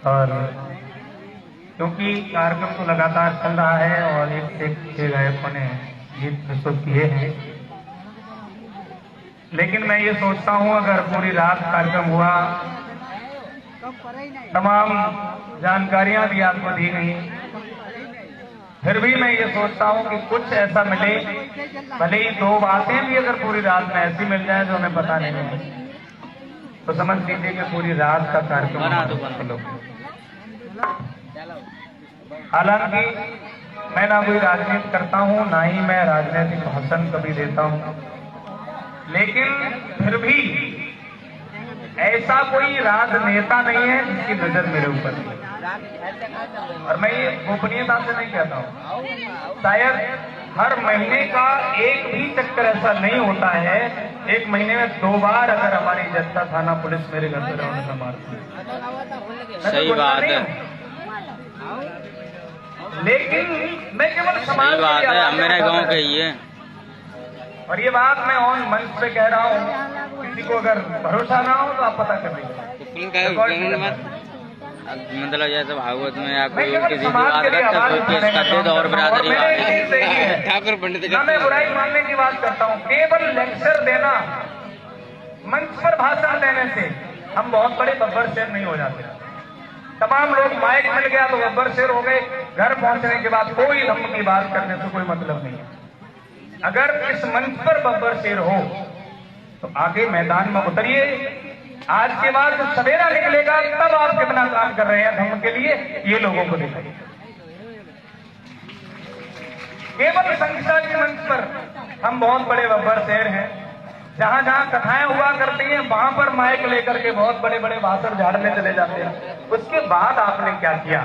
और क्योंकि कार्यक्रम तो लगातार चल रहा है और एक से एक गायकों ने गीत प्रस्तुत किए हैं, लेकिन मैं ये सोचता हूं अगर पूरी रात कार्यक्रम हुआ, तमाम जानकारियां भी आपको दी गई, फिर भी मैं ये सोचता हूं कि कुछ ऐसा मिले, भले ही दो बातें भी अगर पूरी रात में ऐसी मिल जाए जो हमें पता नहीं है, तो समझ लीजिए कि पूरी रात का कार्यक्रम। हालांकि मैं ना कोई राजनीति करता हूं, ना ही मैं राजनीतिक भाषण कभी देता हूं, लेकिन फिर भी ऐसा कोई राजनेता नहीं है जिसकी नजर मेरे ऊपर है। और मैं ये गोपनीयता से नहीं कहता हूं, शायद हर महीने का एक भी चक्कर ऐसा नहीं होता है, एक महीने में 2 बार अगर हमारी जनता थाना पुलिस मेरे घर पर रौनक मारती है। सही बात है, लेकिन मैं केवल समाज मेरे गांव के ही है, और ये बात मैं ऑन मंच पे कह रहा हूँ, किसी को अगर भरोसा ना हो तो आप पता कर लीजिए। मतलब जैसे भागवत में या कोई किसी बात करते तो और बिरादरी ठाकुर पंडित ना मैं बुराई मानने की बात करता हूँ, केवल लेक्चर देना, मंच पर भाषण देने से हम बहुत बड़े बब्बर शेर नहीं हो जाते। तमाम लोग माइक मिल गया तो बब्बर शेर हो गए, घर पहुंचने के बाद कोई धम्म की बात करने से कोई मतलब नहीं है। अगर इस मंच पर बब्बर शेर हो तो आगे मैदान में उतरिए। आज के बाद जब सवेरा निकलेगा तब आप कितना काम कर रहे हैं धर्म के लिए, ये लोगों को दिखाइए। केवल संख्या के मंच पर हम बहुत बड़े बब्बर शेर हैं, जहां जहां कथाएं हुआ करती हैं वहां पर माइक लेकर के बहुत बड़े बड़े भाषण झाड़ने चले जाते हैं। उसके बाद आपने क्या किया?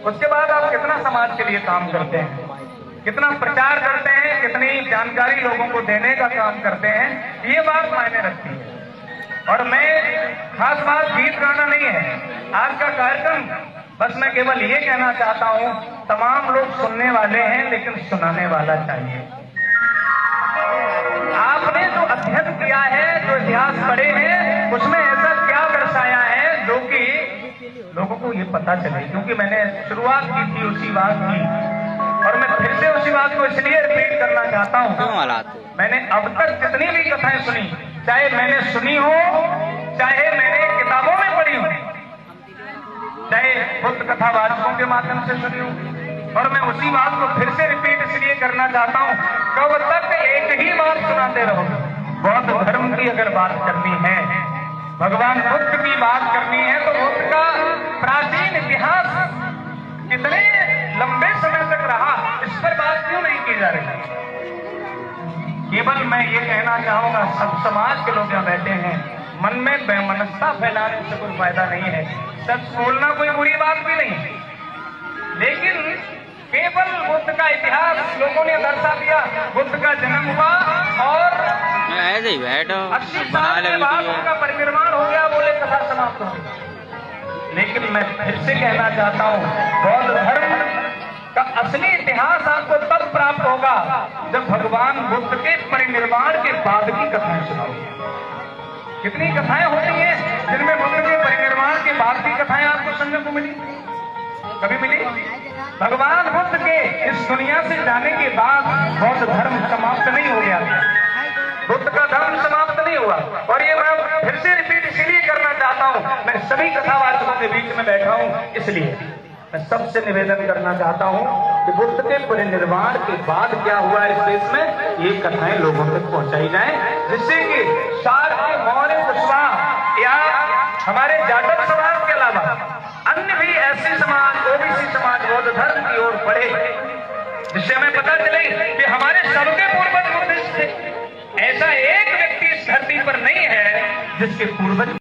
उसके बाद आप कितना समाज के लिए काम करते हैं, कितना प्रचार करते हैं, कितनी जानकारी लोगों को देने का काम करते हैं, ये बात मायने रखती है। और मैं खास बात गीत गाना नहीं है आज का कार्यक्रम, बस मैं केवल ये कहना चाहता हूं, तमाम लोग सुनने वाले हैं लेकिन सुनाने वाला चाहिए। आपने जो अध्ययन किया है, जो इतिहास पढ़े हैं, उसमें ऐसा क्या दर्शाया है जो कि लोगों को ये पता चले। क्योंकि मैंने शुरुआत की थी उसी बात की, और मैं फिर से उसी बात को इसलिए रिपीट करना चाहता हूँ, मैंने अब तक जितनी भी कथाएं सुनी, चाहे मैंने सुनी हो, चाहे मैंने किताबों में पढ़ी हो, चाहे खुद कथावाचकों के माध्यम से सुनी हो, और मैं उसी बात को फिर से रिपीट इसलिए करना चाहता हूँ, कब तक एक ही बात सुनाते रहोगे। बौद्ध धर्म की अगर बात करनी है, भगवान बुद्ध की बात करनी है, तो बुद्ध का प्राचीन इतिहास कितने लंबे समय तक रहा, इस पर बात क्यों नहीं की जा रही? केवल मैं ये कहना चाहूंगा, सब समाज के लोग यहाँ बैठे हैं, मन में बेमनस्ता फैलाने से कोई फायदा नहीं है। सच बोलना कोई बुरी बात भी नहीं, लेकिन केवल बुद्ध का इतिहास लोगों ने दर्शा दिया, बुद्ध का जन्म हुआ और ऐसे ही बैठो 80 साल के बाद उनका परिनिर्वाण हो गया, बोले कथा समाप्त हो गई। लेकिन मैं फिर से कहना चाहता हूँ, बौद्ध धर्म का असली इतिहास आपको तब प्राप्त होगा जब भगवान बुद्ध के परिनिर्वाण के बाद की कथाएं सुनाओगे। कितनी कथाएं होती हैं जिनमें बुद्ध के परिनिर्वाण के बाद की कथाएं आपको सुनने को मिली? कभी मिली? भगवान बुद्ध के इस दुनिया से जाने के बाद बौद्ध धर्म समाप्त नहीं हो गया, बुद्ध का धर्म समाप्त नहीं हुआ। और ये मैं फिर से रिपीट इसलिए करना चाहता हूँ, मैं सभी कथावाचकों के बीच में बैठा हूँ, इसलिए मैं सबसे निवेदन करना चाहता हूँ कि बुद्ध के परिनिर्वाण के बाद क्या हुआ इस देश में, ये कथाएं लोगों तक पहुंचाई जाएं, जिससे कि शाक्य, मौर्य, कुशवाहा या हमारे जाटव समाज के अलावा अन्य भी ऐसे समाज, ओबीसी समाज बौद्ध धर्म की ओर बढ़े, जिससे हमें पता चले कि हमारे सबके पूर्वज बुद्धिस्ट थे। ऐसा एक व्यक्ति इस धरती पर नहीं है जिसके पूर्वज